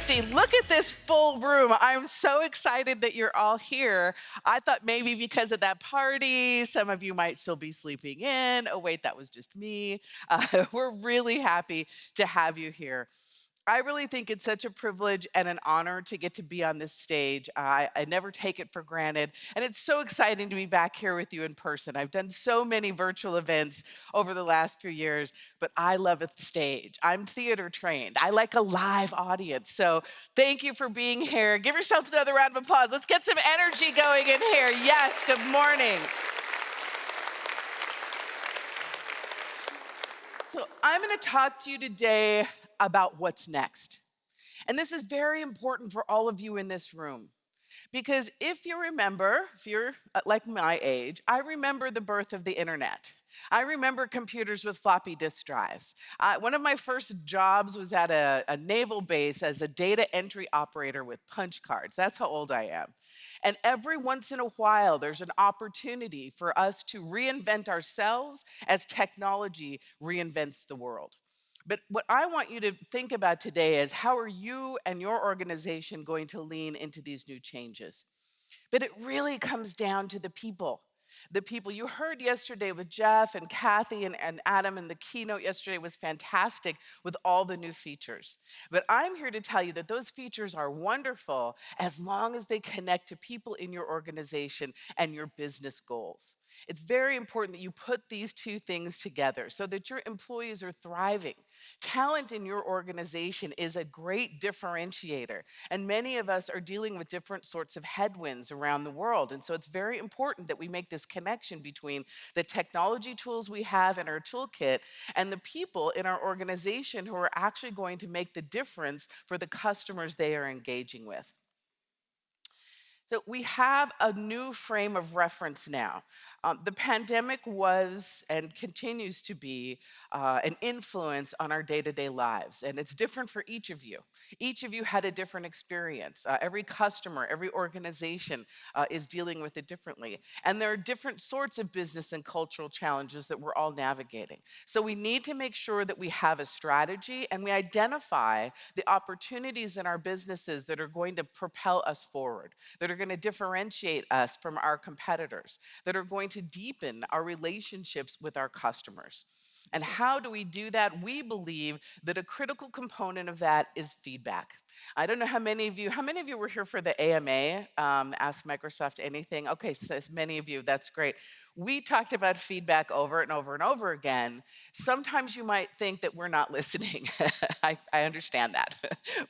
Tracy, look at this full room. I'm so excited that you're all here. I thought maybe because of that party, some of you might still be sleeping in. Oh, wait, that was just me. We're really happy to have you here. I really think it's such a privilege and an honor to get to be on this stage. I never take it for granted. And it's so exciting to be back here with you in person. I've done so many virtual events over the last few years, but I love a stage. I'm theater trained. I like a live audience. So thank you for being here. Give yourself another round of applause. Let's get some energy going in here. Yes, good morning. So I'm going to talk to you today about what's next. And this is very important for all of you in this room. Because if you remember, if you're like my age, I remember the birth of the internet. I remember computers with floppy disk drives. One of my first jobs was at a naval base as a data entry operator with punch cards. That's how old I am. And every once in a while, there's an opportunity for us to reinvent ourselves as technology reinvents the world. But what I want you to think about today is how are you and your organization going to lean into these new changes? But it really comes down to the people. The people you heard yesterday with Jeff and Kathy and Adam, and the keynote yesterday was fantastic with all the new features. But I'm here to tell you that those features are wonderful as long as they connect to people in your organization and your business goals. It's very important that you put these two things together so that your employees are thriving. Talent in your organization is a great differentiator, and many of us are dealing with different sorts of headwinds around the world. And so it's very important that we make this connection between the technology tools we have in our toolkit and the people in our organization who are actually going to make the difference for the customers they are engaging with. So we have a new frame of reference now. The pandemic was and continues to be an influence on our day-to-day lives, and it's different for each of you. Each of you had a different experience. Every customer, every organization is dealing with it differently. And there are different sorts of business and cultural challenges that we're all navigating. So we need to make sure that we have a strategy and we identify the opportunities in our businesses that are going to propel us forward, that are going to differentiate us from our competitors, that are going to deepen our relationships with our customers. And how do we do that? We believe that a critical component of that is feedback. I don't know how many of you were here for the AMA, Ask Microsoft Anything? Okay, so many of you, that's great. We talked about feedback over and over and over again. Sometimes you might think that we're not listening. I understand that,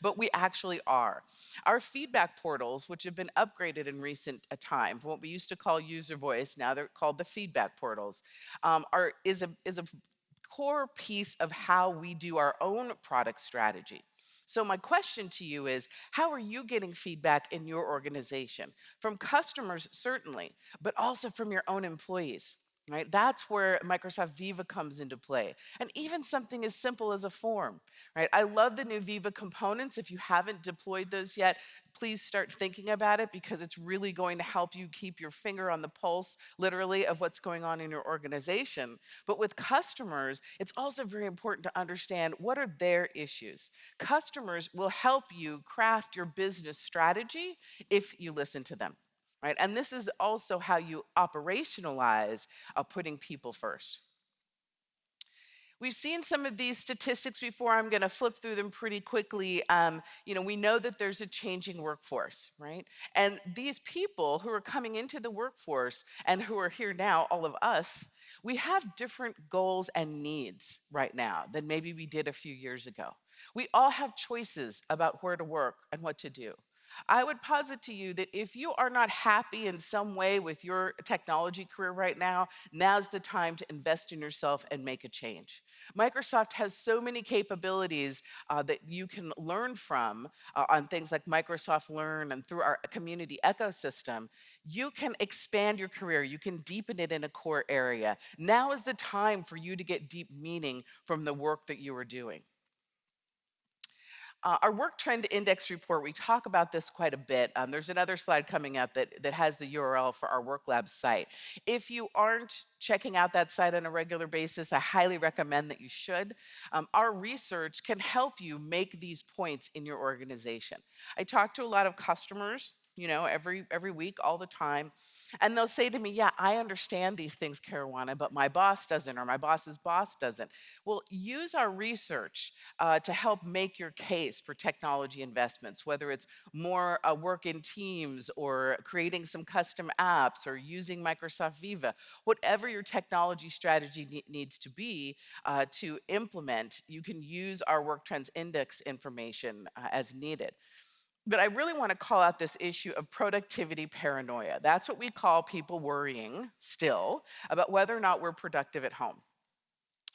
but we actually are. Our feedback portals, which have been upgraded in recent time, from what we used to call user voice, now they're called the feedback portals, is a core piece of how we do our own product strategy. So my question to you is, how are you getting feedback in your organization? From customers, certainly, but also from your own employees, right? That's where Microsoft Viva comes into play. And even something as simple as a form, right? I love the new Viva components. If you haven't deployed those yet, please start thinking about it because it's really going to help you keep your finger on the pulse, literally, of what's going on in your organization. But with customers, it's also very important to understand what are their issues. Customers will help you craft your business strategy if you listen to them, right? And this is also how you operationalize putting people first. We've seen some of these statistics before. I'm going to flip through them pretty quickly. We know that there's a changing workforce, right? And these people who are coming into the workforce and who are here now, all of us, we have different goals and needs right now than maybe we did a few years ago. We all have choices about where to work and what to do. I would posit to you that if you are not happy in some way with your technology career right now, now's the time to invest in yourself and make a change. Microsoft has so many capabilities that you can learn from on things like Microsoft Learn and through our community ecosystem. You can expand your career. You can deepen it in a core area. Now is the time for you to get deep meaning from the work that you are doing. Our work trend index report, we talk about this quite a bit. There's another slide coming up that has the URL for our work lab site. If you aren't checking out that site on a regular basis, I highly recommend that you should. Our research can help you make these points in your organization. I talk to a lot of customers, every week, all the time. And they'll say to me, yeah, I understand these things, Caruana, but my boss doesn't, or my boss's boss doesn't. Well, use our research to help make your case for technology investments, whether it's more work in teams or creating some custom apps or using Microsoft Viva. Whatever your technology strategy needs to be to implement, you can use our Work Trends Index information as needed. But I really want to call out this issue of productivity paranoia. That's what we call people worrying still about whether or not we're productive at home.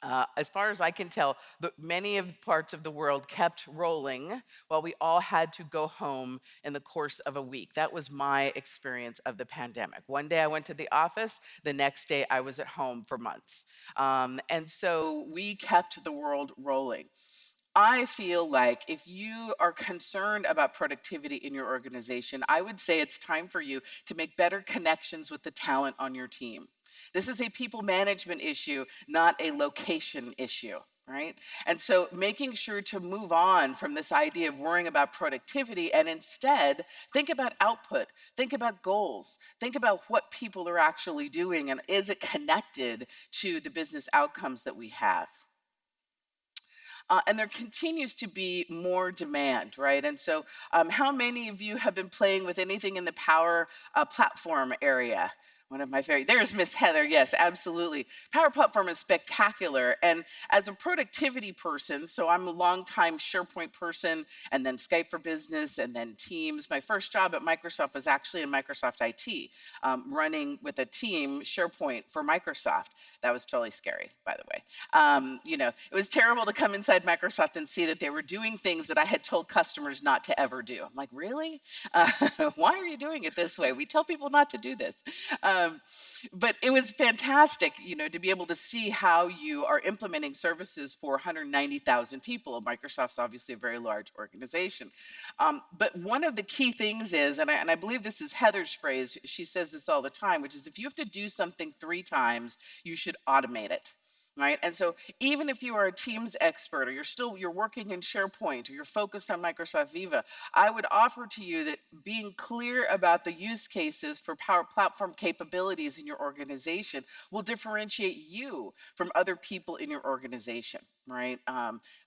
As far as I can tell, many of parts of the world kept rolling while we all had to go home in the course of a week. That was my experience of the pandemic. One day I went to the office, the next day I was at home for months. And so we kept the world rolling. I feel like if you are concerned about productivity in your organization, I would say it's time for you to make better connections with the talent on your team. This is a people management issue, not a location issue, right? And so making sure to move on from this idea of worrying about productivity and instead think about output, think about goals, think about what people are actually doing and is it connected to the business outcomes that we have. And there continues to be more demand, right? And so, how many of you have been playing with anything in the Power Platform area? One of my favorite. There's Miss Heather. Yes, absolutely. Power Platform is spectacular. And as a productivity person, so I'm a longtime SharePoint person, and then Skype for Business, and then Teams. My first job at Microsoft was actually in Microsoft IT, running with a team SharePoint for Microsoft. That was totally scary, by the way. It was terrible to come inside Microsoft and see that they were doing things that I had told customers not to ever do. I'm like, really? Why are you doing it this way? We tell people not to do this. But it was fantastic, to be able to see how you are implementing services for 190,000 people. Microsoft's obviously a very large organization. But one of the key things is, and I believe this is Heather's phrase, she says this all the time, which is if you have to do something 3 times, you should automate it. Right. And so even if you are a Teams expert or you're working in SharePoint or you're focused on Microsoft Viva, I would offer to you that being clear about the use cases for Power Platform capabilities in your organization will differentiate you from other people in your organization. Right.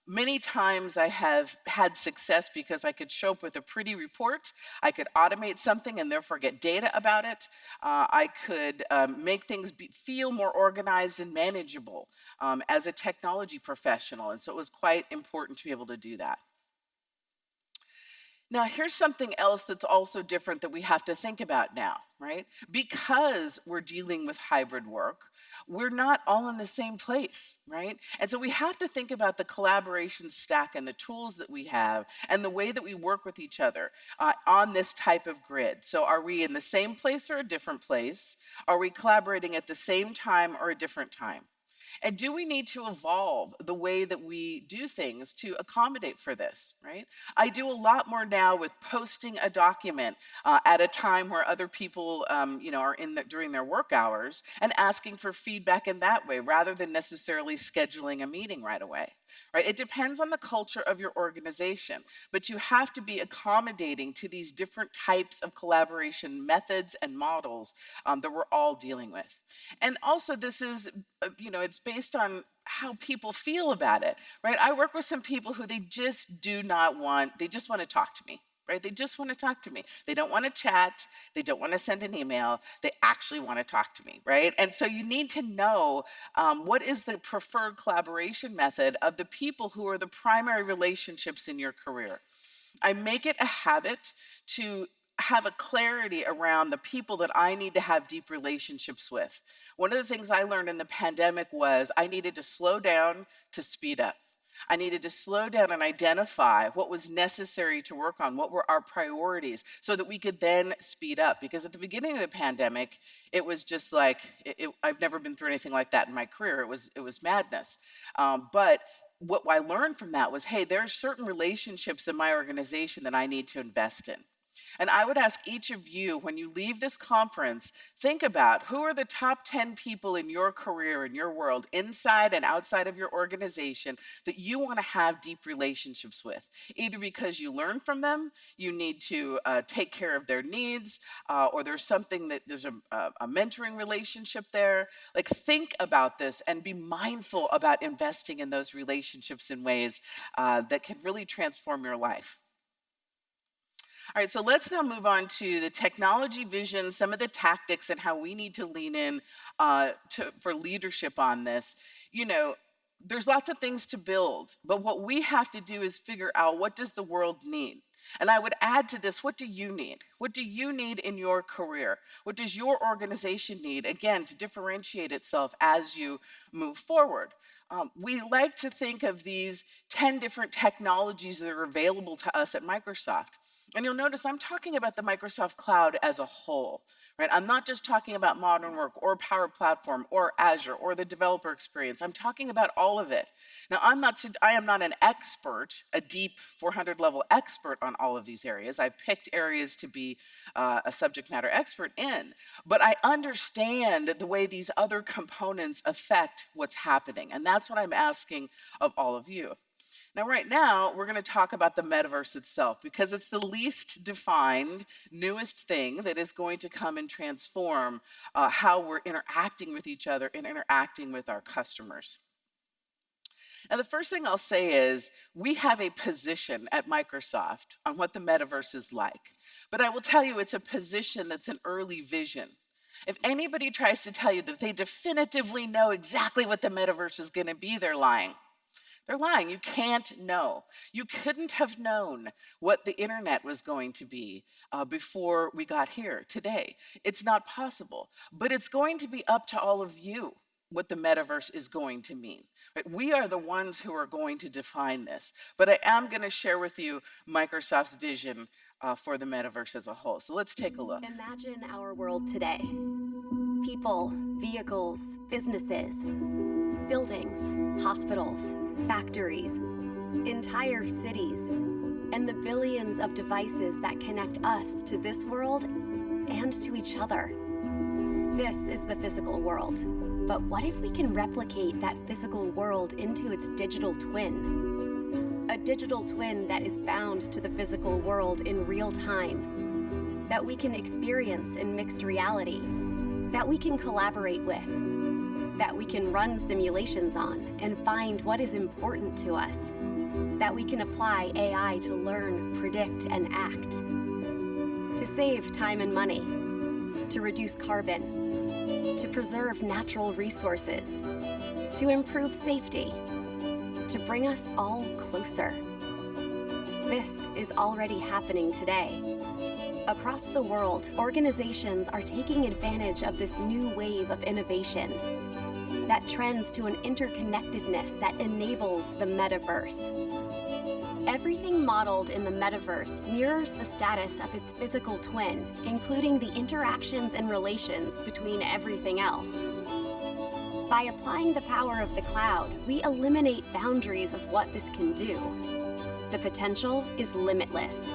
Many times I have had success because I could show up with a pretty report. I could automate something and therefore get data about it. I could make things feel more organized and manageable as a technology professional. And so it was quite important to be able to do that. Now, here's something else that's also different that we have to think about now, right? Because we're dealing with hybrid work, we're not all in the same place, right? And so we have to think about the collaboration stack and the tools that we have and the way that we work with each other on this type of grid. So are we in the same place or a different place? Are we collaborating at the same time or a different time? And do we need to evolve the way that we do things to accommodate for this, right? I do a lot more now with posting a document at a time where other people, are during their work hours and asking for feedback in that way rather than necessarily scheduling a meeting right away, right? It depends on the culture of your organization, but you have to be accommodating to these different types of collaboration methods and models that we're all dealing with. And also this is, it's based on how people feel about it, right? I work with some people who they just want to talk to me, right? They just want to talk to me. They don't want to chat. They don't want to send an email. They actually want to talk to me, right? And so you need to know what is the preferred collaboration method of the people who are the primary relationships in your career. I make it a habit to have a clarity around the people that I need to have deep relationships with. One of the things I learned in the pandemic was I needed to slow down to speed up. I needed to slow down and identify what was necessary to work on, what were our priorities, so that we could then speed up. Because at the beginning of the pandemic, it was just like, I've never been through anything like that in my career. It was madness. But what I learned from that was, hey, there are certain relationships in my organization that I need to invest in. And I would ask each of you, when you leave this conference, think about who are the top 10 people in your career, in your world, inside and outside of your organization, that you want to have deep relationships with, either because you learn from them, you need to take care of their needs, or there's something that there's a mentoring relationship there. Like, think about this and be mindful about investing in those relationships in ways that can really transform your life. All right, so let's now move on to the technology vision, some of the tactics, and how we need to lean in for leadership on this. You know, there's lots of things to build, but what we have to do is figure out, what does the world need? And I would add to this, what do you need? What do you need in your career? What does your organization need, again, to differentiate itself as you move forward? We like to think of these 10 different technologies that are available to us at Microsoft. And you'll notice I'm talking about the Microsoft Cloud as a whole, right? I'm not just talking about Modern Work or Power Platform or Azure or the developer experience. I'm talking about all of it. Now, I am not an expert, a deep 400 level expert on all of these areas. I've picked areas to be a subject matter expert in, but I understand the way these other components affect what's happening. And that's what I'm asking of all of you. Now, right now, we're going to talk about the metaverse itself, because it's the least defined, newest thing that is going to come and transform how we're interacting with each other and interacting with our customers. Now, the first thing I'll say is, we have a position at Microsoft on what the metaverse is like. But I will tell you, it's a position that's an early vision. If anybody tries to tell you that they definitively know exactly what the metaverse is going to be, they're lying. They're lying. You can't know. You couldn't have known what the internet was going to be before we got here today. It's not possible. But it's going to be up to all of you what the metaverse is going to mean. Right? We are the ones who are going to define this. But I am going to share with you Microsoft's vision for the metaverse as a whole. So let's take a look. Imagine our world today. People, vehicles, businesses, buildings, hospitals, factories, entire cities, and the billions of devices that connect us to this world and to each other. This is the physical world. But what if we can replicate that physical world into its digital twin? A digital twin that is bound to the physical world in real time, that we can experience in mixed reality, that we can collaborate with, that we can run simulations on and find what is important to us, that we can apply AI to learn, predict, and act, to save time and money, to reduce carbon, to preserve natural resources, to improve safety, to bring us all closer. This is already happening today. Across the world, organizations are taking advantage of this new wave of innovation that trends to an interconnectedness that enables the metaverse. Everything modeled in the metaverse mirrors the status of its physical twin, including the interactions and relations between everything else. By applying the power of the cloud, we eliminate boundaries of what this can do. The potential is limitless.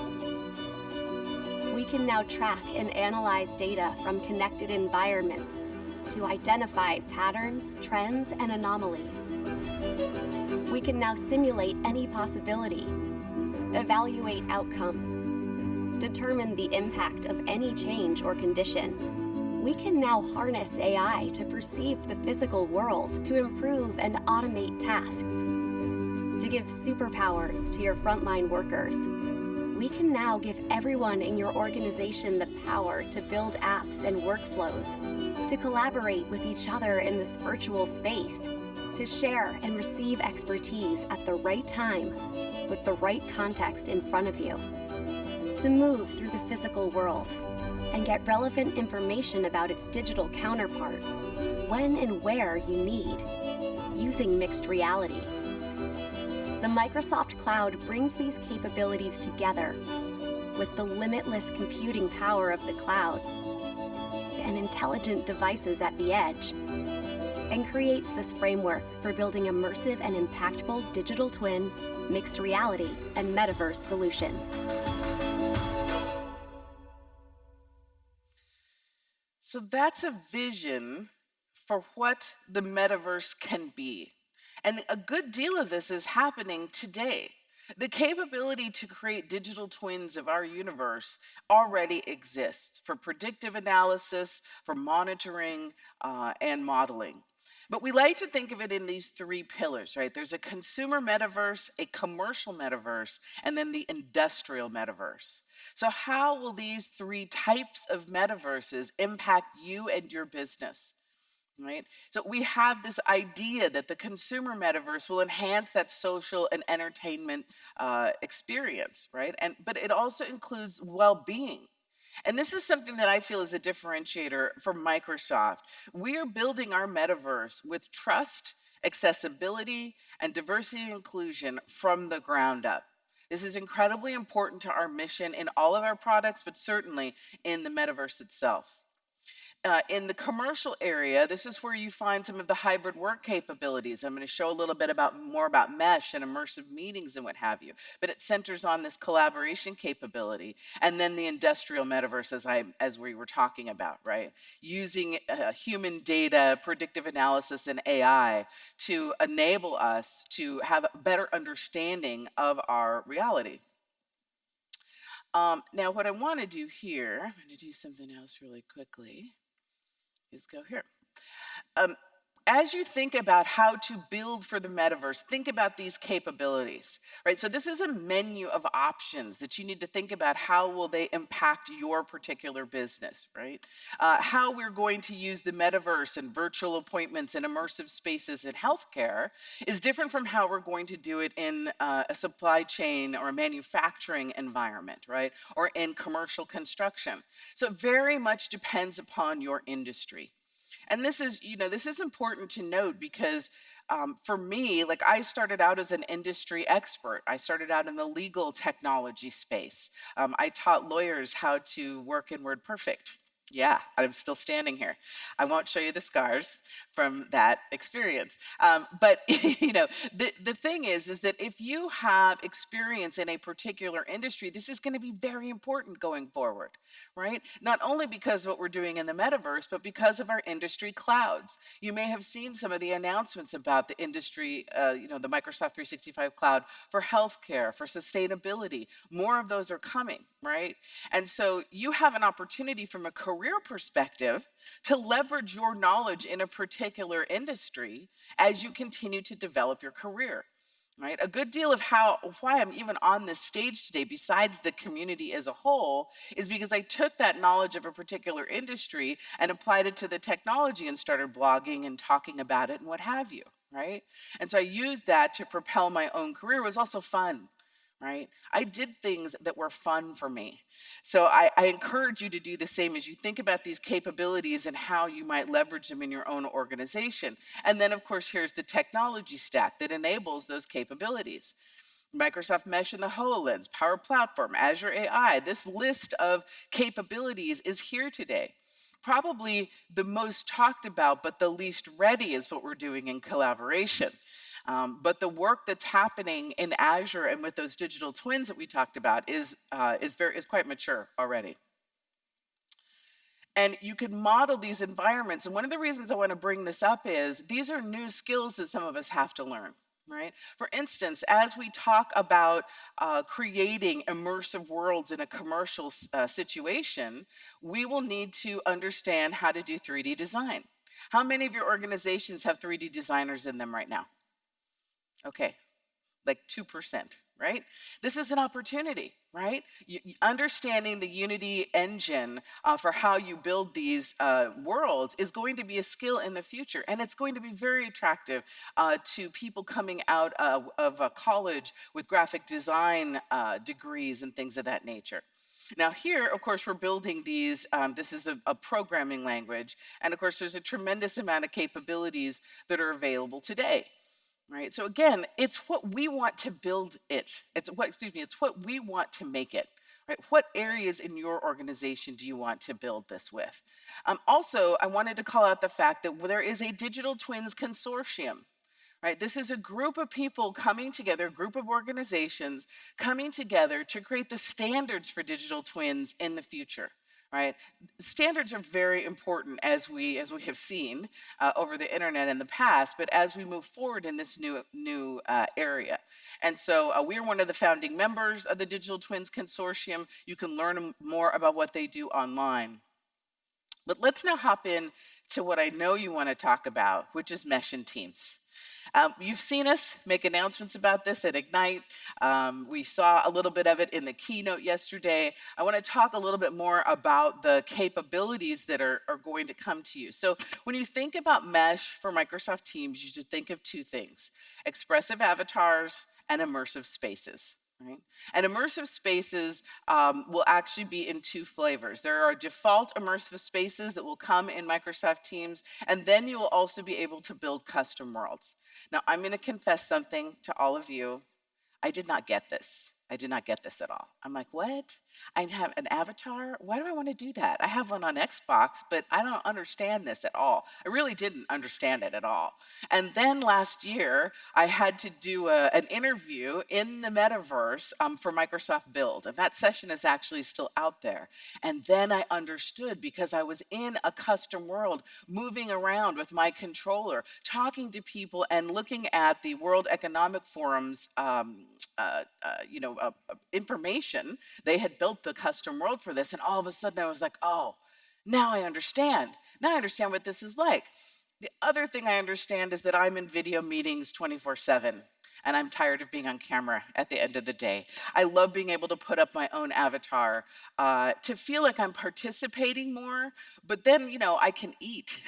We can now track and analyze data from connected environments to identify patterns, trends, and anomalies. We can now simulate any possibility, evaluate outcomes, determine the impact of any change or condition. We can now harness AI to perceive the physical world, to improve and automate tasks, to give superpowers to your frontline workers. We can now give everyone in your organization the power to build apps and workflows, to collaborate with each other in this virtual space, to share and receive expertise at the right time with the right context in front of you, to move through the physical world and get relevant information about its digital counterpart when and where you need, using mixed reality. The Microsoft Cloud brings these capabilities together with the limitless computing power of the cloud and intelligent devices at the edge. and creates this framework for building immersive and impactful digital twin, mixed reality, and metaverse solutions. So that's a vision for what the metaverse can be. And a good deal of this is happening today. The capability to create digital twins of our universe already exists for predictive analysis, for monitoring, and modeling. But we like to think of it in these three pillars, right? There's a consumer metaverse, a commercial metaverse, and then the industrial metaverse. So, how will these three types of metaverses impact you and your business? Right? So we have this idea that the consumer metaverse will enhance that social and entertainment experience, right? And but it also includes well-being. And this is something that I feel is a differentiator for Microsoft. We are building our metaverse with trust, accessibility, and diversity and inclusion from the ground up. This is incredibly important to our mission in all of our products, but certainly in the metaverse itself. In the commercial area, this is where you find some of the hybrid work capabilities. I'm going to show a little bit more about mesh and immersive meetings and what have you. But it centers on this collaboration capability, and then the industrial metaverse, as we were talking about, right? Using human data, predictive analysis, and AI to enable us to have a better understanding of our reality. Now, what I want to do here, I'm going to do something else really quickly. Is go here. Um, as you think about how to build for the metaverse, think about these capabilities, right? So this is a menu of options that you need to think about. How will they impact your particular business, right? How we're going to use the metaverse and virtual appointments and immersive spaces in healthcare is different from how we're going to do it in a supply chain or a manufacturing environment, right? Or in commercial construction. So it very much depends upon your industry. And this is important to note because for me, like I started out as an industry expert. I started out in the legal technology space. I taught lawyers how to work in WordPerfect. Yeah, I'm still standing here. I won't show you the scars from that experience. But the thing is that if you have experience in a particular industry, this is going to be very important going forward, right? Not only because of what we're doing in the metaverse, but because of our industry clouds. You may have seen some of the announcements about the industry, the Microsoft 365 cloud for healthcare, for sustainability. More of those are coming, right? And so you have an opportunity from a career perspective to leverage your knowledge in a particular industry as you continue to develop your career. Right? A good deal of why I'm even on this stage today, besides the community as a whole, is because I took that knowledge of a particular industry and applied it to the technology and started blogging and talking about it and what have you, right? And so I used that to propel my own career. It was also fun, right? I did things that were fun for me. So I encourage you to do the same as you think about these capabilities and how you might leverage them in your own organization. And then, of course, here's the technology stack that enables those capabilities. Microsoft Mesh and the HoloLens, Power Platform, Azure AI. This list of capabilities is here today. Probably the most talked about, but the least ready is what we're doing in collaboration. But the work that's happening in Azure and with those digital twins that we talked about is quite mature already. And you can model these environments. And one of the reasons I want to bring this up is these are new skills that some of us have to learn. Right? For instance, as we talk about creating immersive worlds in a commercial situation, we will need to understand how to do 3D design. How many of your organizations have 3D designers in them right now? Okay, like 2%, right? This is an opportunity, right? Understanding the Unity engine for how you build these worlds is going to be a skill in the future, and it's going to be very attractive to people coming out of college with graphic design degrees and things of that nature. Now here, of course, we're building these, this is a programming language, and of course there's a tremendous amount of capabilities that are available today. Right. So again, it's what we want to build it. It's what we want to make it. right? What areas in your organization do you want to build this with? Also, I wanted to call out the fact that there is a Digital Twins Consortium. Right? This is a group of people coming together, a group of organizations coming together to create the standards for digital twins in the future. Right? Standards are very important as we have seen over the internet in the past, but as we move forward in this new area. And so we are one of the founding members of the Digital Twins Consortium. You can learn more about what they do online. But let's now hop in to what I know you want to talk about, which is mesh and teams. You've seen us make announcements about this at Ignite. We saw a little bit of it in the keynote yesterday. I want to talk a little bit more about the capabilities that are going to come to you. So when you think about mesh for Microsoft Teams, you should think of two things: expressive avatars and immersive spaces. Right? And immersive spaces will actually be in two flavors. There are default immersive spaces that will come in Microsoft Teams, and then you will also be able to build custom worlds. Now, I'm going to confess something to all of you. I did not get this. I did not get this at all. I'm like, what? I have an avatar? Why do I want to do that? I have one on Xbox, but I don't understand this at all. I really didn't understand it at all. And then last year, I had to do an interview in the Metaverse for Microsoft Build. And that session is actually still out there. And then I understood, because I was in a custom world, moving around with my controller, talking to people and looking at the World Economic Forum's information. They had built the custom world for this, and all of a sudden I was like, oh, now I understand. Now I understand what this is like. The other thing I understand is that I'm in video meetings 24/7. And I'm tired of being on camera at the end of the day. I love being able to put up my own avatar to feel like I'm participating more, but then, I can eat,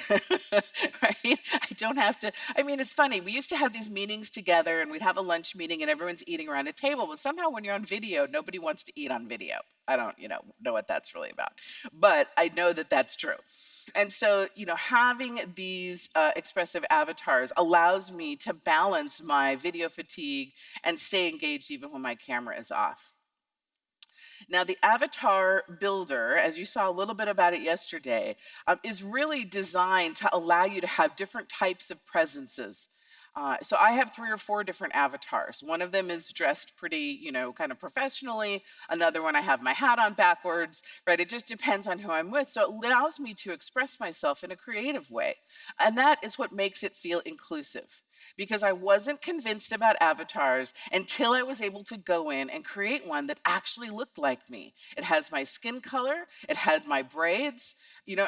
right? I don't have to. I mean, it's funny. We used to have these meetings together, and we'd have a lunch meeting, and everyone's eating around a table, but somehow when you're on video, nobody wants to eat on video. I don't, know what that's really about, but I know that that's true. And so, having these expressive avatars allows me to balance my video fatigue and stay engaged even when my camera is off. Now, the avatar builder, as you saw a little bit about it yesterday, is really designed to allow you to have different types of presences. So I have 3 or 4 different avatars. One of them is dressed pretty, kind of professionally. Another one, I have my hat on backwards, right? It just depends on who I'm with. So it allows me to express myself in a creative way. And that is what makes it feel inclusive. Because I wasn't convinced about avatars until I was able to go in and create one that actually looked like me. It has my skin color, it had my braids.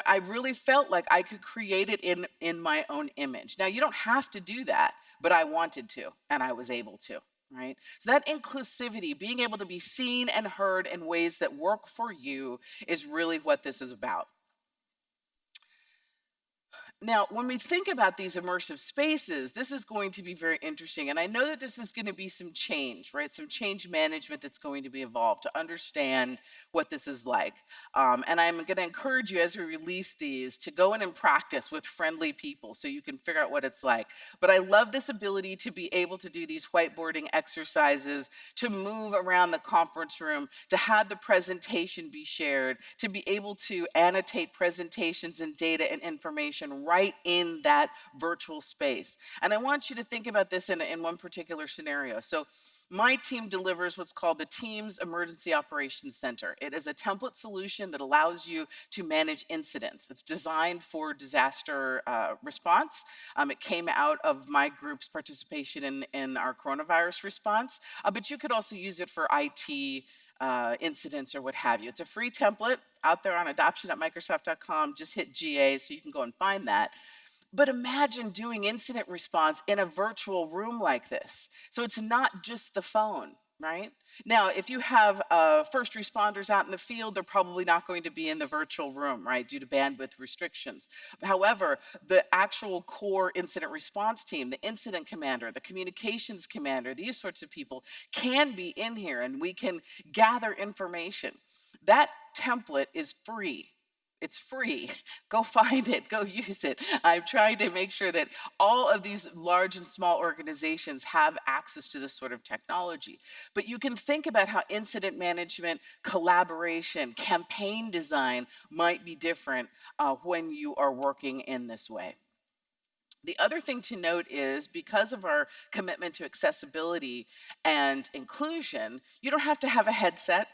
I really felt like I could create it in my own image. Now, you don't have to do that, but I wanted to, and I was able to. Right? So that inclusivity, being able to be seen and heard in ways that work for you, is really what this is about. Now, when we think about these immersive spaces, this is going to be very interesting. And I know that this is going to be some change, right? Some change management that's going to be involved to understand what this is like. And I'm going to encourage you, as we release these, to go in and practice with friendly people so you can figure out what it's like. But I love this ability to be able to do these whiteboarding exercises, to move around the conference room, to have the presentation be shared, to be able to annotate presentations and data and information right in that virtual space. And I want you to think about this in one particular scenario. So my team delivers what's called the Teams Emergency Operations Center. It is a template solution that allows you to manage incidents. It's designed for disaster response. It came out of my group's participation in our coronavirus response, but you could also use it for IT incidents or what have you. It's a free template out there on adoption.microsoft.com. Just hit GA so you can go and find that. But imagine doing incident response in a virtual room like this. So it's not just the phone, right? Now, if you have first responders out in the field, they're probably not going to be in the virtual room, right, due to bandwidth restrictions. However, the actual core incident response team, the incident commander, the communications commander, these sorts of people can be in here, and we can gather information. That template is free. It's free. Go find it, go use it. I'm trying to make sure that all of these large and small organizations have access to this sort of technology. But you can think about how incident management, collaboration, campaign design might be different when you are working in this way. The other thing to note is because of our commitment to accessibility and inclusion, you don't have to have a headset.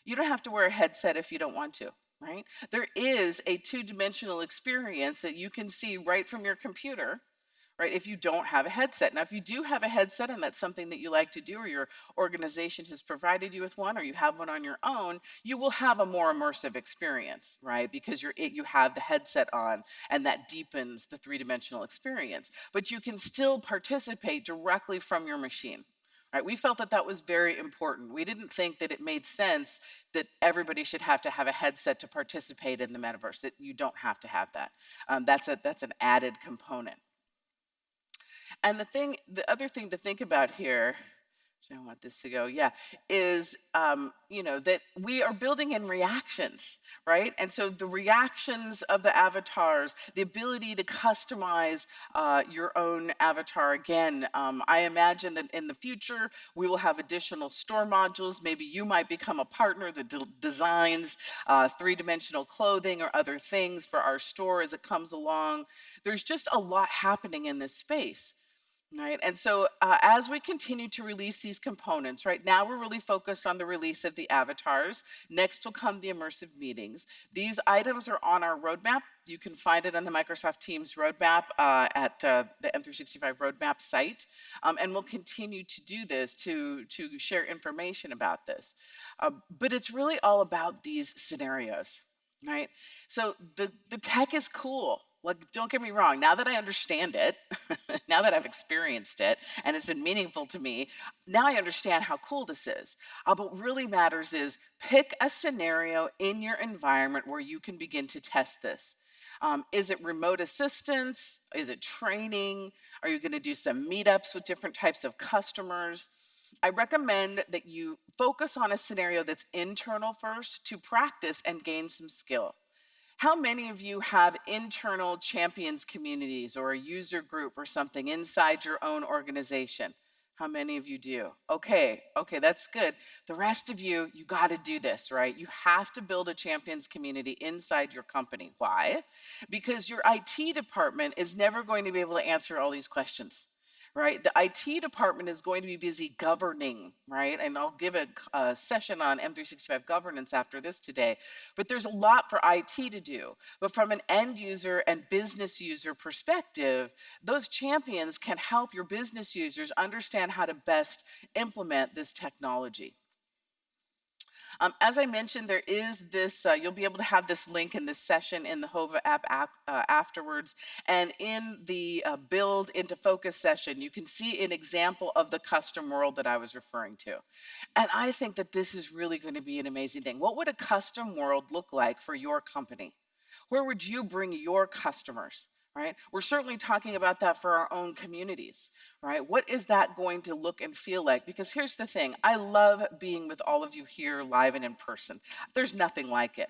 You don't have to wear a headset if you don't want to, right? There is a two-dimensional experience that you can see right from your computer, right? If you don't have a headset. Now, if you do have a headset and that's something that you like to do, or your organization has provided you with one, or you have one on your own, you will have a more immersive experience, right? Because you have the headset on, and that deepens the three-dimensional experience. But you can still participate directly from your machine. Right, we felt that that was very important. We didn't think that it made sense that everybody should have to have a headset to participate in the metaverse. That you don't have to have that. That's an added component. And the other thing to think about here, I want this to go, yeah, is that we are building in reactions, right? And so the reactions of the avatars, the ability to customize your own avatar. Again, I imagine that in the future we will have additional store modules. Maybe you might become a partner that designs three-dimensional clothing or other things for our store as it comes along. There's just a lot happening in this space. Right. And so as we continue to release these components, right now we're really focused on the release of the avatars. Next will come the immersive meetings. These items are on our roadmap. You can find it on the Microsoft Teams roadmap at the M365 roadmap site. And we'll continue to do this to share information about this. But it's really all about these scenarios, right? So the tech is cool. Like, don't get me wrong, now that I understand it, now that I've experienced it, and it's been meaningful to me, now I understand how cool this is. But what really matters is pick a scenario in your environment where you can begin to test this. Is it remote assistance? Is it training? Are you going to do some meetups with different types of customers? I recommend that you focus on a scenario that's internal first to practice and gain some skill. How many of you have internal champions communities or a user group or something inside your own organization? How many of you do? Okay, that's good. The rest of you, you got to do this, right? You have to build a champions community inside your company. Why? Because your IT department is never going to be able to answer all these questions. Right, the IT department is going to be busy governing, right? And I'll give a session on M365 governance after this today. But there's a lot for IT to do. But from an end user and business user perspective, those champions can help your business users understand how to best implement this technology. As I mentioned, there is this, you'll be able to have this link in this session in the HOVA app afterwards. And in the build into focus session, you can see an example of the custom world that I was referring to. And I think that this is really going to be an amazing thing. What would a custom world look like for your company? Where would you bring your customers? Right? We're certainly talking about that for our own communities, right? What is that going to look and feel like? Because here's the thing, I love being with all of you here live and in person. There's nothing like it.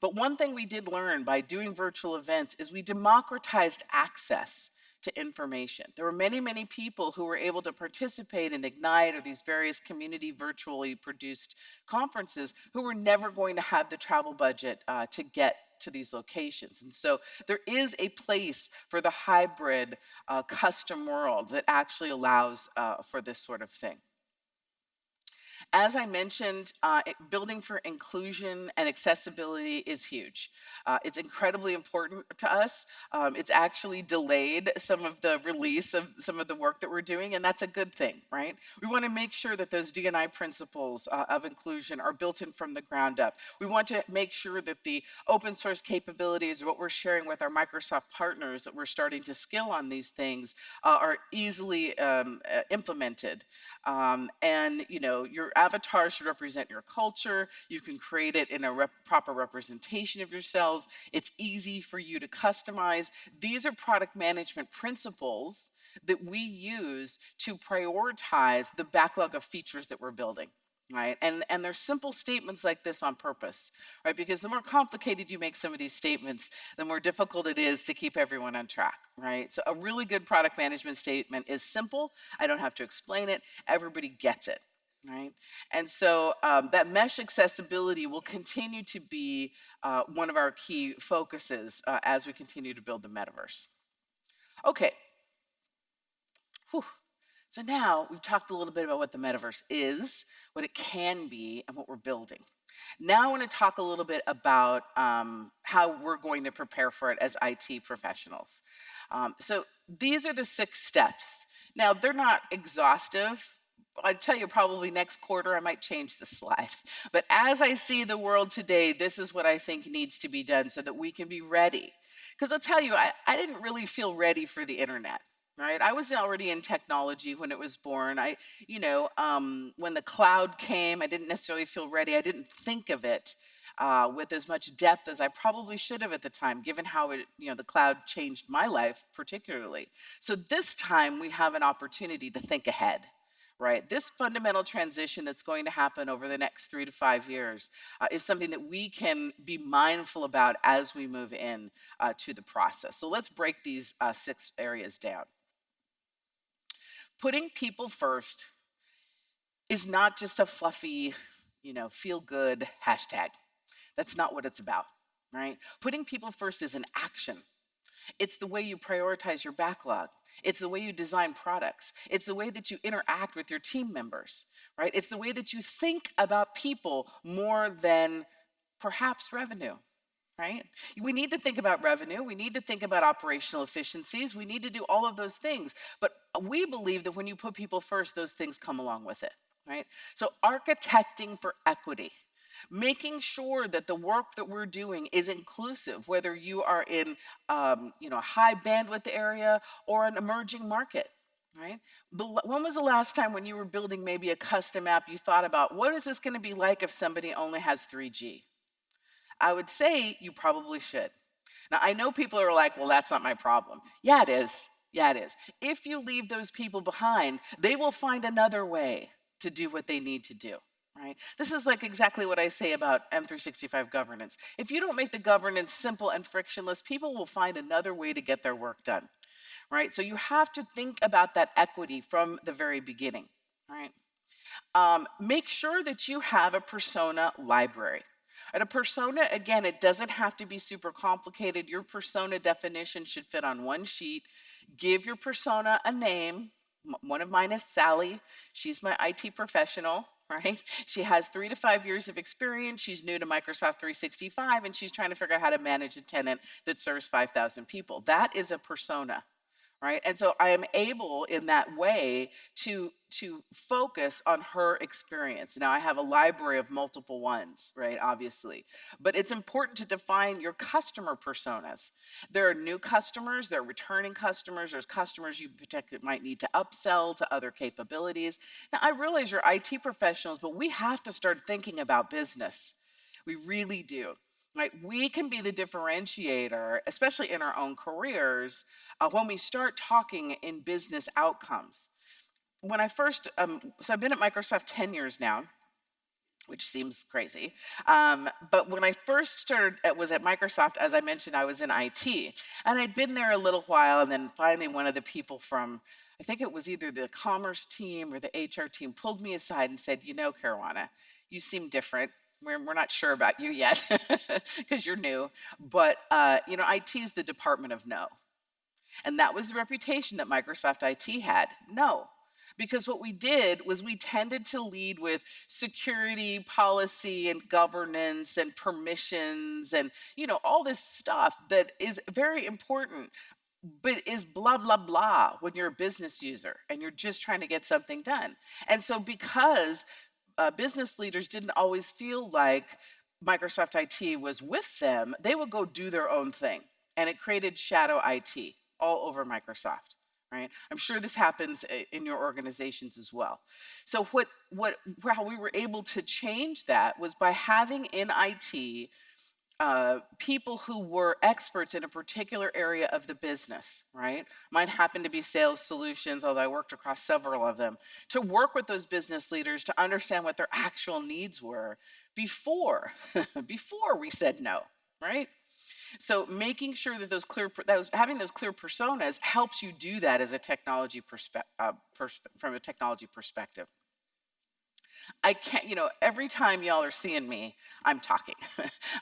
But one thing we did learn by doing virtual events is we democratized access to information. There were many, many people who were able to participate in Ignite or these various community virtually produced conferences who were never going to have the travel budget to get to these locations. And so there is a place for the hybrid custom world that actually allows for this sort of thing. As I mentioned, building for inclusion and accessibility is huge. It's incredibly important to us. It's actually delayed some of the release of some of the work that we're doing, and that's a good thing, right? We want to make sure that those D&I principles of inclusion are built in from the ground up. We want to make sure that the open source capabilities, what we're sharing with our Microsoft partners, that we're starting to scale on these things, are easily implemented. And your avatar should represent your culture. You can create it in a proper representation of yourselves. It's easy for you to customize. These are product management principles that we use to prioritize the backlog of features that we're building. right? And there's simple statements like this on purpose, right? Because the more complicated you make some of these statements, the more difficult it is to keep everyone on track, right? So a really good product management statement is simple. I don't have to explain it. Everybody gets it, right? And so that mesh accessibility will continue to be one of our key focuses as we continue to build the metaverse. Okay. Whew. So now we've talked a little bit about what the metaverse is, what it can be, and what we're building. Now I want to talk a little bit about how we're going to prepare for it as IT professionals. So these are the 6 steps. Now they're not exhaustive. I tell you, probably next quarter I might change the slide. But as I see the world today, this is what I think needs to be done so that we can be ready. Because I'll tell you, I didn't really feel ready for the internet. Right, I was already in technology when it was born. When the cloud came, I didn't necessarily feel ready. I didn't think of it with as much depth as I probably should have at the time, given how the cloud changed my life particularly. So this time we have an opportunity to think ahead. Right, this fundamental transition that's going to happen over the next 3 to 5 years is something that we can be mindful about as we move in to the process. So let's break these 6 areas down. Putting people first is not just a fluffy, feel good hashtag. That's not what it's about, right? Putting people first is an action. It's the way you prioritize your backlog. It's the way you design products. It's the way that you interact with your team members, right? It's the way that you think about people more than perhaps revenue. Right? We need to think about revenue. We need to think about operational efficiencies. We need to do all of those things. But we believe that when you put people first, those things come along with it. Right? So architecting for equity, making sure that the work that we're doing is inclusive, whether you are in a high bandwidth area or an emerging market. Right? When was the last time when you were building maybe a custom app, you thought about what is this going to be like if somebody only has 3G? I would say you probably should. Now, I know people are like, well, that's not my problem. Yeah, it is. Yeah, it is. If you leave those people behind, they will find another way to do what they need to do. Right? This is like exactly what I say about M365 governance. If you don't make the governance simple and frictionless, people will find another way to get their work done. Right? So you have to think about that equity from the very beginning. Right? Make sure that you have a persona library. And a persona, again, it doesn't have to be super complicated. Your persona definition should fit on one sheet. Give your persona a name. One of mine is Sally. She's my IT professional, right? She has 3 to 5 years of experience. She's new to Microsoft 365, and she's trying to figure out how to manage a tenant that serves 5,000 people. That is a persona. Right? And so I am able in that way to focus on her experience. Now I have a library of multiple ones, right? Obviously. But it's important to define your customer personas. There are new customers, there are returning customers, there's customers you might need to upsell to other capabilities. Now I realize you're IT professionals, but we have to start thinking about business. We really do. Right? We can be the differentiator, especially in our own careers, when we start talking in business outcomes. When I first, so I've been at Microsoft 10 years now, which seems crazy. But when I first was at Microsoft, as I mentioned, I was in IT. And I'd been there a little while, and then finally one of the people from, I think it was either the commerce team or the HR team, pulled me aside and said, Karuana, you seem different. We're not sure about you yet because you're new, but IT is the department of no. And that was the reputation that Microsoft IT had. No. Because what we did was we tended to lead with security, policy, and governance, and permissions, and all this stuff that is very important, but is blah, blah, blah when you're a business user and you're just trying to get something done. And so because business leaders didn't always feel like Microsoft IT was with them, they would go do their own thing. And it created shadow IT all over Microsoft, right? I'm sure this happens in your organizations as well. So how we were able to change that was by having in IT people who were experts in a particular area of the business, right? Mine happened to be sales solutions, although I worked across several of them, to work with those business leaders to understand what their actual needs were before, before we said no, right? So making sure that having those clear personas helps you do that as a technology from a technology perspective. I can't, every time y'all are seeing me, I'm talking.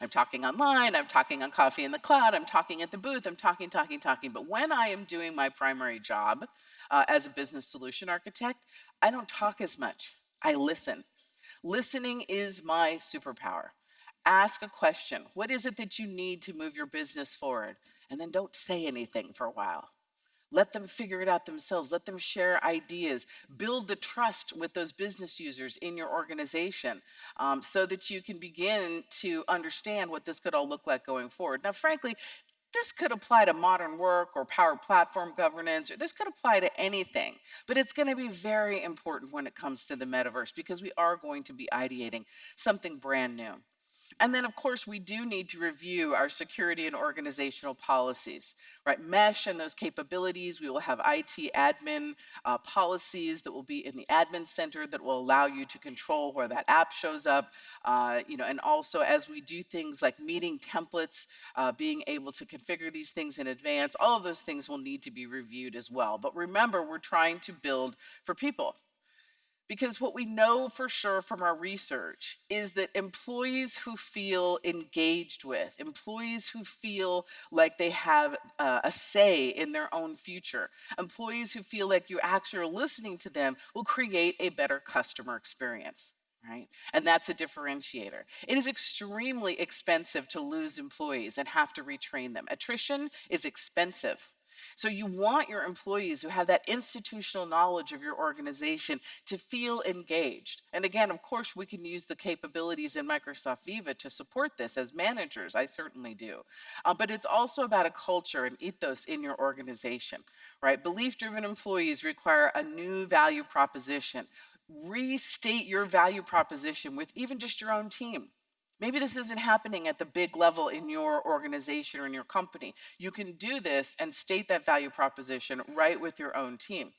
I'm talking online, I'm talking on Coffee in the Cloud, I'm talking at the booth, I'm talking, talking, talking. But when I am doing my primary job as a business solution architect, I don't talk as much. I listen. Listening is my superpower. Ask a question. What is it that you need to move your business forward? And then don't say anything for a while. Let them figure it out themselves. Let them share ideas. Build the trust with those business users in your organization so that you can begin to understand what this could all look like going forward. Now, frankly, this could apply to modern work or power platform governance, or this could apply to anything, but it's going to be very important when it comes to the metaverse because we are going to be ideating something brand new. And then, of course, we do need to review our security and organizational policies, right? Mesh and those capabilities. We will have IT admin policies that will be in the admin center that will allow you to control where that app shows up. And also as we do things like meeting templates, being able to configure these things in advance, all of those things will need to be reviewed as well. But remember, we're trying to build for people. Because what we know for sure from our research is that employees who feel engaged with, employees who feel like they have a say in their own future, employees who feel like you actually are listening to them will create a better customer experience. Right? And that's a differentiator. It is extremely expensive to lose employees and have to retrain them. Attrition is expensive. So you want your employees who have that institutional knowledge of your organization to feel engaged. And again, of course, we can use the capabilities in Microsoft Viva to support this as managers. I certainly do. But it's also about a culture and ethos in your organization, right? Belief-driven employees require a new value proposition. Restate your value proposition with even just your own team. Maybe this isn't happening at the big level in your organization or in your company. You can do this and state that value proposition right with your own team.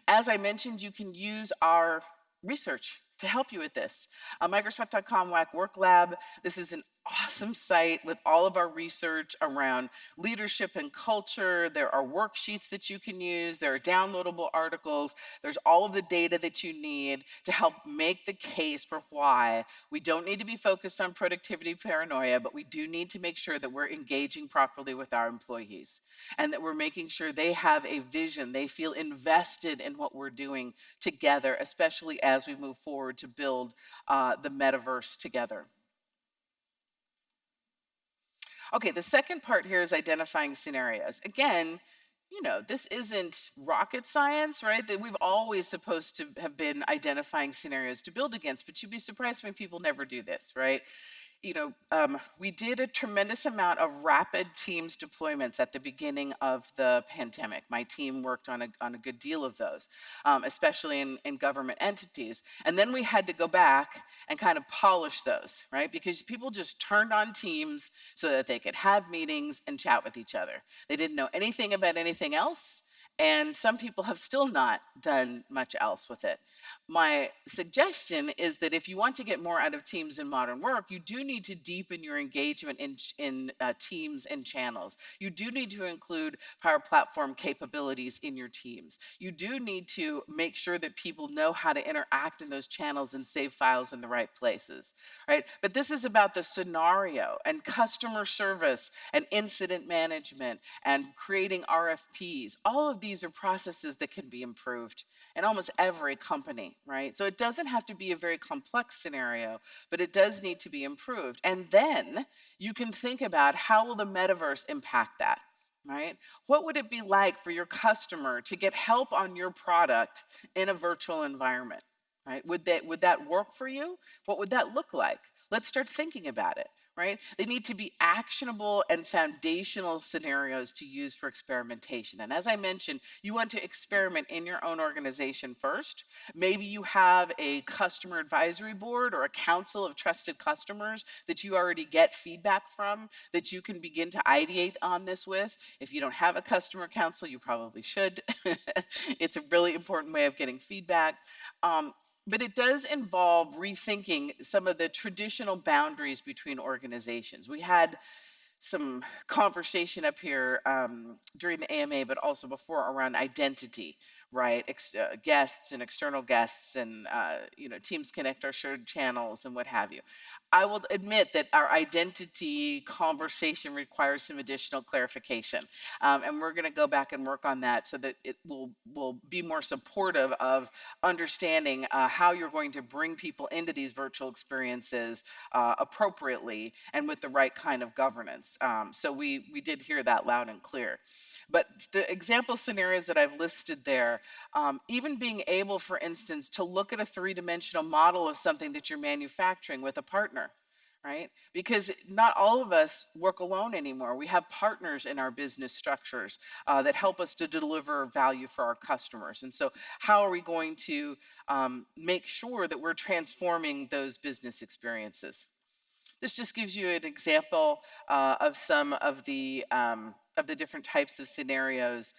As I mentioned, you can use our research to help you with this. Microsoft.com Work Lab. This is an awesome site with all of our research around leadership and culture. There are worksheets that you can use. There are downloadable articles. There's all of the data that you need to help make the case for why we don't need to be focused on productivity paranoia, but we do need to make sure that we're engaging properly with our employees and that we're making sure they have a vision. They feel invested in what we're doing together, especially as we move forward to build the metaverse together. Okay, the second part here is identifying scenarios. Again, this isn't rocket science, right? That we've always supposed to have been identifying scenarios to build against, but you'd be surprised when people never do this, right? We did a tremendous amount of rapid Teams deployments at the beginning of the pandemic. My team worked on a good deal of those, especially in government entities. And then we had to go back and kind of polish those, right? Because people just turned on Teams so that they could have meetings and chat with each other. They didn't know anything about anything else. And some people have still not done much else with it. My suggestion is that if you want to get more out of Teams in modern work, you do need to deepen your engagement in Teams and channels. You do need to include Power Platform capabilities in your Teams. You do need to make sure that people know how to interact in those channels and save files in the right places, right? But this is about the scenario and customer service and incident management and creating RFPs. All of these are processes that can be improved in almost every company, right? So it doesn't have to be a very complex scenario, but it does need to be improved. And then you can think about how will the metaverse impact that, right? What would it be like for your customer to get help on your product in a virtual environment, right? Would that work for you? What would that look like? Let's start thinking about it, right? They need to be actionable and foundational scenarios to use for experimentation. And as I mentioned, you want to experiment in your own organization first. Maybe you have a customer advisory board or a council of trusted customers that you already get feedback from that you can begin to ideate on this with. If you don't have a customer council, you probably should. It's a really important way of getting feedback. But it does involve rethinking some of the traditional boundaries between organizations. We had some conversation up here during the AMA, but also before around identity, right? Guests and external guests, and teams connect our shared channels and what have you. I will admit that our identity conversation requires some additional clarification, and we're going to go back and work on that so that it will be more supportive of understanding how you're going to bring people into these virtual experiences appropriately and with the right kind of governance. So we did hear that loud and clear. But the example scenarios that I've listed there, even being able, for instance, to look at a three-dimensional model of something that you're manufacturing with a partner, right? Because not all of us work alone anymore. We have partners in our business structures that help us to deliver value for our customers. And so how are we going to make sure that we're transforming those business experiences? This just gives you an example of some of the different types of scenarios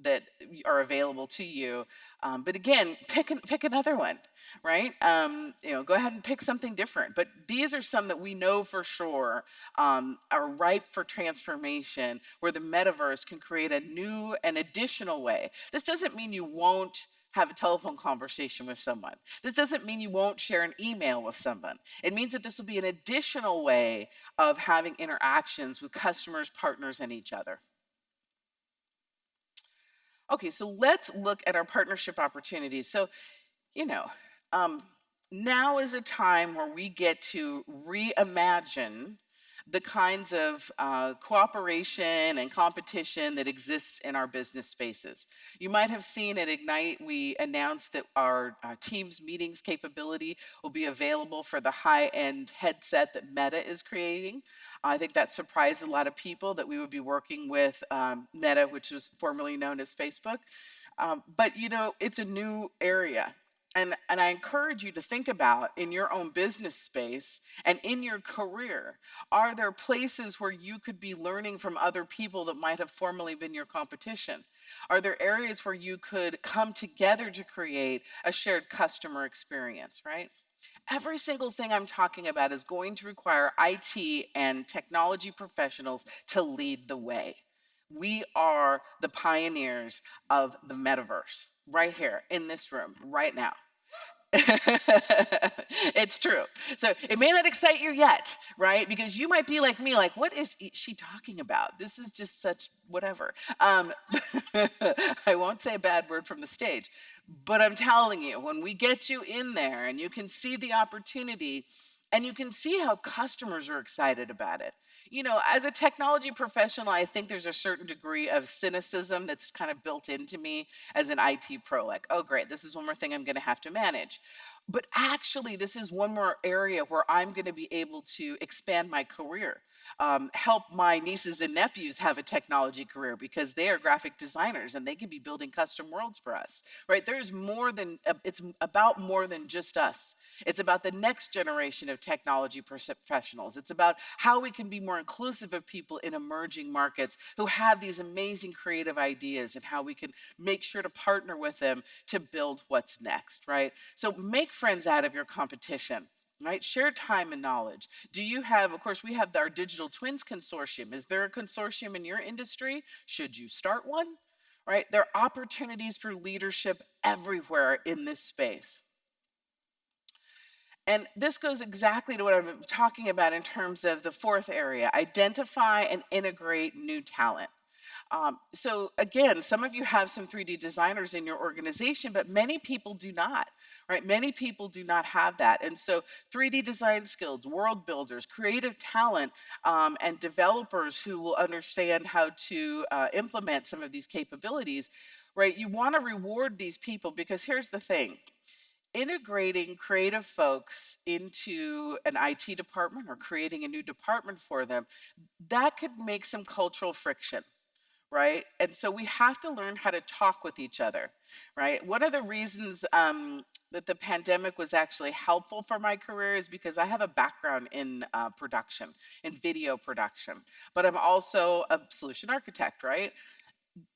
that are available to you. But again, pick another one, right? Go ahead and pick something different. But these are some that we know for sure are ripe for transformation, where the metaverse can create a new and additional way. This doesn't mean you won't have a telephone conversation with someone. This doesn't mean you won't share an email with someone. It means that this will be an additional way of having interactions with customers, partners, and each other. Okay, so let's look at our partnership opportunities. So, now is a time where we get to reimagine the kinds of cooperation and competition that exists in our business spaces. You might have seen at Ignite, we announced that our Teams meetings capability will be available for the high-end headset that Meta is creating. I think that surprised a lot of people that we would be working with Meta, which was formerly known as Facebook. But it's a new area. And I encourage you to think about, in your own business space and in your career, are there places where you could be learning from other people that might have formerly been your competition? Are there areas where you could come together to create a shared customer experience, right? Every single thing I'm talking about is going to require IT and technology professionals to lead the way. We are the pioneers of the metaverse right here in this room right now. It's true. So it may not excite you yet, right? Because you might be like me, like, what is she talking about? This is just such whatever. I won't say a bad word from the stage, but I'm telling you, when we get you in there and you can see the opportunity, and you can see how customers are excited about it. As a technology professional, I think there's a certain degree of cynicism that's kind of built into me as an IT pro. Like, oh, great, this is one more thing I'm going to have to manage. But actually, this is one more area where I'm going to be able to expand my career, help my nieces and nephews have a technology career because they are graphic designers and they can be building custom worlds for us, right? There's more than, it's about more than just us. It's about the next generation of technology professionals. It's about how we can be more inclusive of people in emerging markets who have these amazing creative ideas, and how we can make sure to partner with them to build what's next, right? So make friends out of your competition, right? Share time and knowledge. Do you have, of course, we have our Digital Twins Consortium. Is there a consortium in your industry? Should you start one? Right? There are opportunities for leadership everywhere in this space. And this goes exactly to what I'm talking about in terms of the fourth area: identify and integrate new talent. So again, some of you have some 3D designers in your organization, but many people do not, right? Many people do not have that. And so 3D design skills, world builders, creative talent, and developers who will understand how to implement some of these capabilities, right? You want to reward these people, because here's the thing. integrating creative folks into an IT department or creating a new department for them, that could make some cultural friction, right? And so we have to learn how to talk with each other, right? One of the reasons that the pandemic was actually helpful for my career is because I have a background in production, in video production, but I'm also a solution architect, right?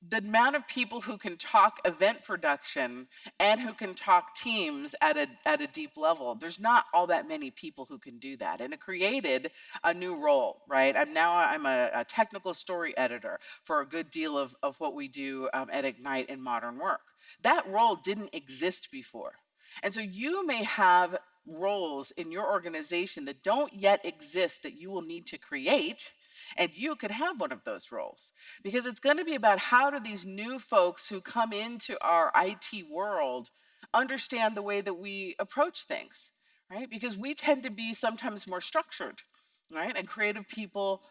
The amount of people who can talk event production and who can talk teams at a deep level, there's not all that many people who can do that, and it created a new role, right? I'm a technical story editor for a good deal of what we do at Ignite in modern work. That role didn't exist before, and so you may have roles in your organization that don't yet exist that you will need to create, and you could have one of those roles, because it's going to be about how do these new folks who come into our IT world understand the way that we approach things, right? Because we tend to be sometimes more structured, right? And creative people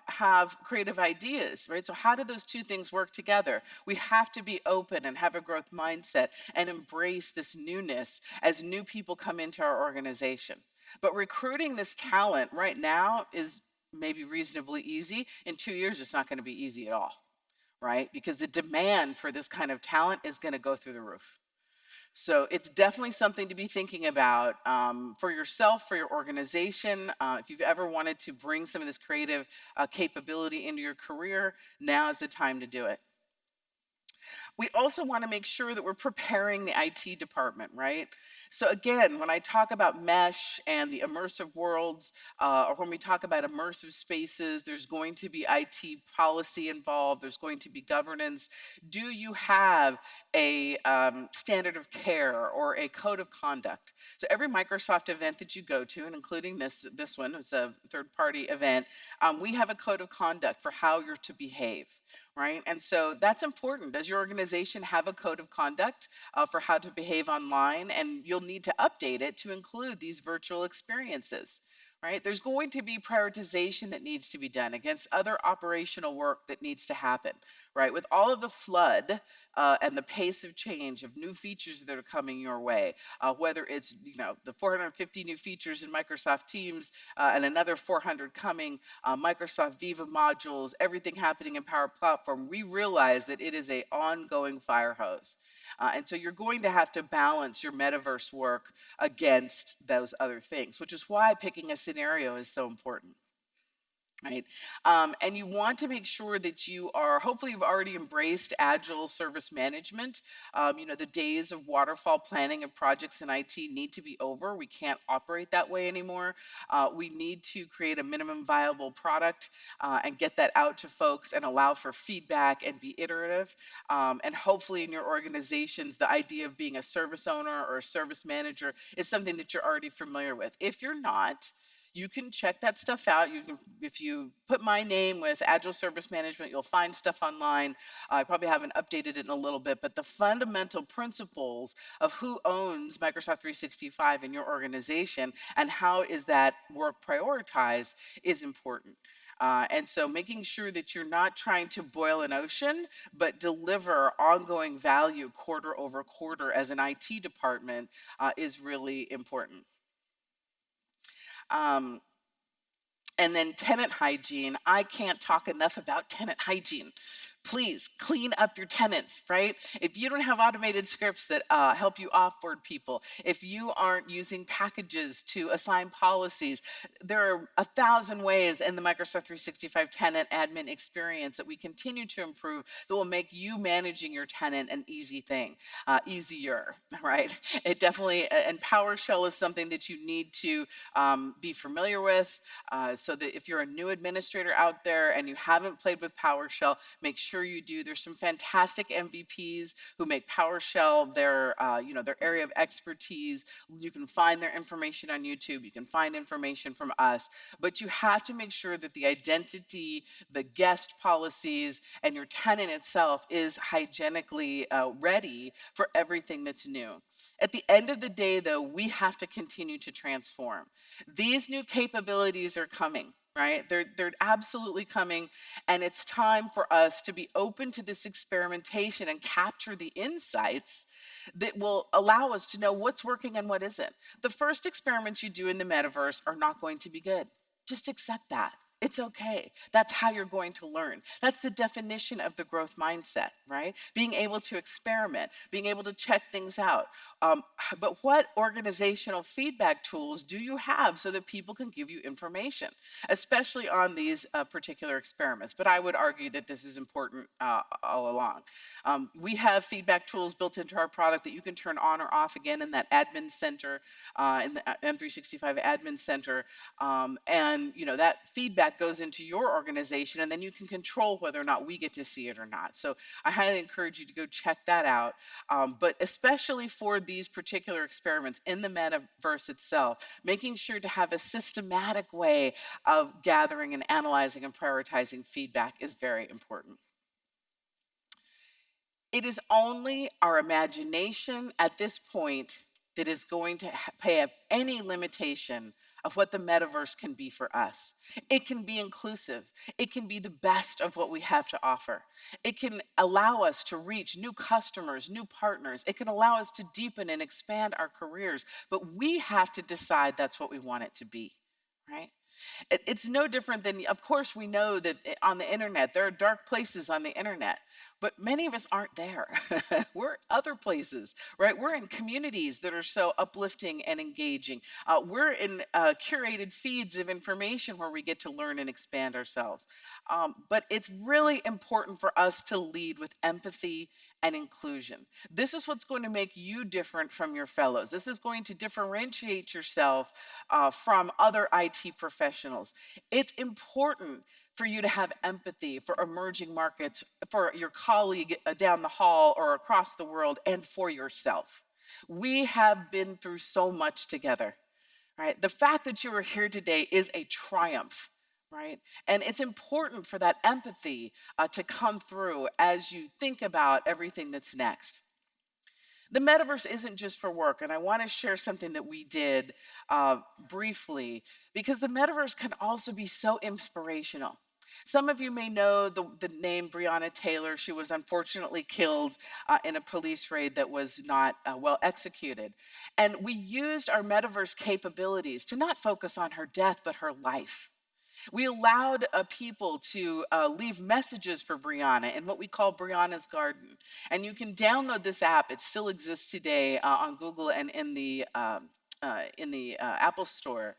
have creative ideas, right? So how do those two things work together? We have to be open and have a growth mindset and embrace this newness as new people come into our organization. But recruiting this talent right now is maybe reasonably easy. In 2 years, it's not going to be easy at all, right? Because the demand for this kind of talent is going to go through the roof. So it's definitely something to be thinking about for yourself, for your organization. If you've ever wanted to bring some of this creative capability into your career, now is the time to do it. We also want to make sure that we're preparing the IT department, right? So again, when I talk about mesh and the immersive worlds, or when we talk about immersive spaces, there's going to be IT policy involved, there's going to be governance. Do you have a standard of care or a code of conduct? So every Microsoft event that you go to, and including this one, it's a third-party event, we have a code of conduct for how you're to behave, right? And so that's important. Does your organization have a code of conduct for how to behave online? And you'll need to update it to include these virtual experiences, right? There's going to be prioritization that needs to be done against other operational work that needs to happen, right? With all of the flood and the pace of change of new features that are coming your way, whether it's the 450 new features in Microsoft Teams and another 400 coming, Microsoft Viva modules, everything happening in Power Platform, we realize that it is an ongoing fire hose. And so you're going to have to balance your metaverse work against those other things, which is why picking a scenario is so important. Right. And you want to make sure that hopefully you've already embraced agile service management. The days of waterfall planning of projects in IT need to be over. We can't operate that way anymore. We need to create a minimum viable product and get that out to folks and allow for feedback and be iterative. And hopefully in your organizations, the idea of being a service owner or a service manager is something that you're already familiar with. If you're not, you can check that stuff out. If you put my name with Agile Service Management, you'll find stuff online. I probably haven't updated it in a little bit, but the fundamental principles of who owns Microsoft 365 in your organization and how is that work prioritized is important. And so making sure that you're not trying to boil an ocean, but deliver ongoing value quarter over quarter as an IT department is really important. Um, and then tenant hygiene. I can't talk enough about tenant hygiene. Please clean up your tenants, right? If you don't have automated scripts that help you offboard people, if you aren't using packages to assign policies, there are 1,000 ways in the Microsoft 365 tenant admin experience that we continue to improve that will make you managing your tenant an easy thing, easier, right? It definitely, and PowerShell is something that you need to be familiar with, so that if you're a new administrator out there and you haven't played with PowerShell, make sure you do. There's some fantastic MVPs who make PowerShell their area of expertise. You can find their information on YouTube. You can find information from us, but you have to make sure that the identity, the guest policies, and your tenant itself is hygienically ready for everything that's new. At the end of the day, though, we have to continue to transform. These new capabilities are coming. right? They're absolutely coming, and it's time for us to be open to this experimentation and capture the insights that will allow us to know what's working and what isn't. The first experiments you do in the metaverse are not going to be good. Just accept that. It's okay. That's how you're going to learn. That's the definition of the growth mindset, right? Being able to experiment, being able to check things out. Um, but what organizational feedback tools do you have so that people can give you information, especially on these particular experiments? But I would argue that this is important all along. We have feedback tools built into our product that you can turn on or off again in that admin center, in the M365 admin center. And that feedback goes into your organization, and then you can control whether or not we get to see it or not. So I highly encourage you to go check that out. But especially for these particular experiments in the metaverse itself, making sure to have a systematic way of gathering and analyzing and prioritizing feedback is very important. It is only our imagination at this point that is going to pay up any limitation of what the metaverse can be for us. It can be inclusive. It can be the best of what we have to offer. It can allow us to reach new customers, new partners. It can allow us to deepen and expand our careers. But we have to decide that's what we want it to be, right? It's no different than, of course, we know that on the internet, there are dark places on the internet, but many of us aren't there. We're other places, right? We're in communities that are so uplifting and engaging. We're in curated feeds of information where we get to learn and expand ourselves. But it's really important for us to lead with empathy and inclusion. This is what's going to make you different from your fellows. This is going to differentiate yourself from other IT professionals. It's important for you to have empathy for emerging markets, for your colleague down the hall or across the world, and for yourself. We have been through so much together, right? The fact that you are here today is a triumph, right? And it's important for that empathy to come through as you think about everything that's next. The metaverse isn't just for work, and I want to share something that we did briefly, because the metaverse can also be so inspirational. Some of you may know the name Breonna Taylor. She was unfortunately killed in a police raid that was not well executed. And we used our metaverse capabilities to not focus on her death, but her life. We allowed people to leave messages for Brianna in what we call Brianna's Garden. And you can download this app. It still exists today on Google and in the Apple Store.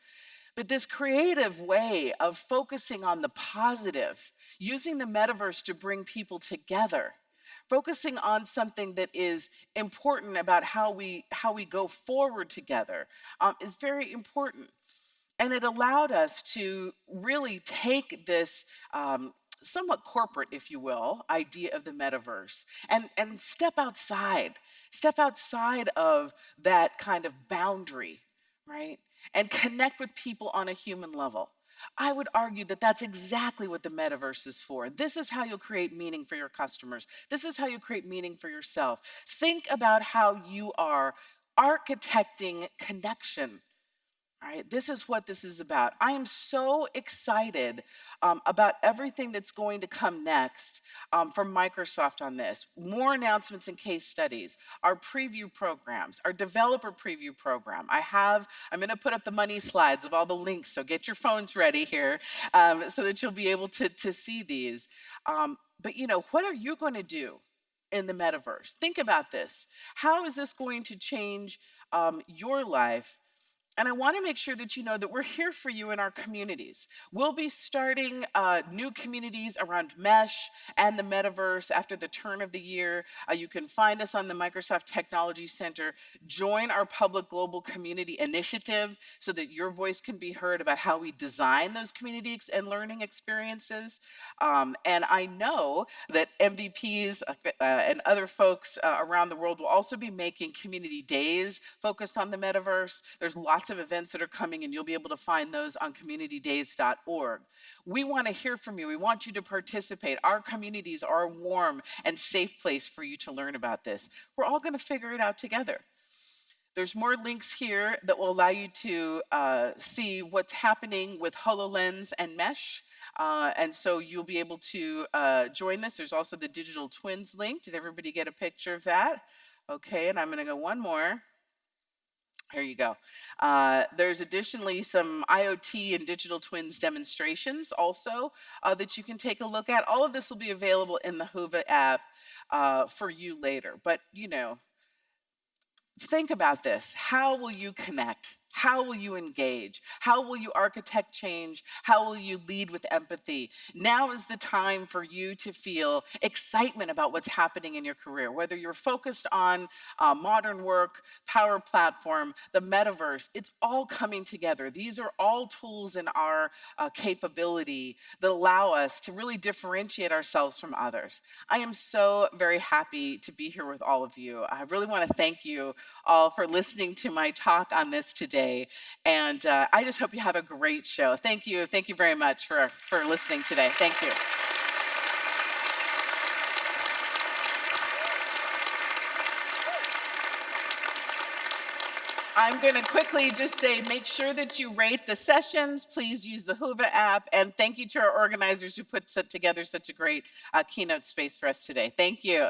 But this creative way of focusing on the positive, using the metaverse to bring people together, focusing on something that is important about how we go forward together, is very important. And it allowed us to really take this somewhat corporate, if you will, idea of the metaverse and step outside of that kind of boundary, right? And connect with people on a human level. I would argue that that's exactly what the metaverse is for. This is how you'll create meaning for your customers. This is how you create meaning for yourself. Think about how you are architecting connection. All right, this is what this is about. I am so excited about everything that's going to come next from Microsoft on this. More announcements and case studies, our preview programs, our developer preview program. I'm going to put up the money slides of all the links, so get your phones ready here so that you'll be able to see these. But what are you going to do in the metaverse? Think about this. How is this going to change your life? And I want to make sure that you know that we're here for you in our communities. We'll be starting new communities around Mesh and the metaverse after the turn of the year. You can find us on the Microsoft Technology Center. Join our public global community initiative so that your voice can be heard about how we design those communities and learning experiences. And I know that MVPs and other folks around the world will also be making community days focused on the metaverse. There's lots of events that are coming, and you'll be able to find those on communitydays.org. We want to hear from you. We want you to participate. Our communities are a warm and safe place for you to learn about this. We're all going to figure it out together. There's more links here that will allow you to see what's happening with HoloLens and Mesh. And so you'll be able to join this. There's also the digital twins link. Did everybody get a picture of that? Okay, and I'm going to go one more. Here you go. There's additionally some IoT and digital twins demonstrations also that you can take a look at. All of this will be available in the Hoover app for you later. But, you know, think about this. How will you connect? How will you engage? How will you architect change? How will you lead with empathy? Now is the time for you to feel excitement about what's happening in your career, whether you're focused on modern work, Power Platform, the Metaverse. It's all coming together. These are all tools in our capability that allow us to really differentiate ourselves from others. I am so very happy to be here with all of you. I really want to thank you all for listening to my talk on this today. And I just hope you have a great show. Thank you. Thank you very much for listening today. Thank you. I'm going to quickly just say, make sure that you rate the sessions. Please use the Hoover app. And thank you to our organizers who put together such a great keynote space for us today. Thank you.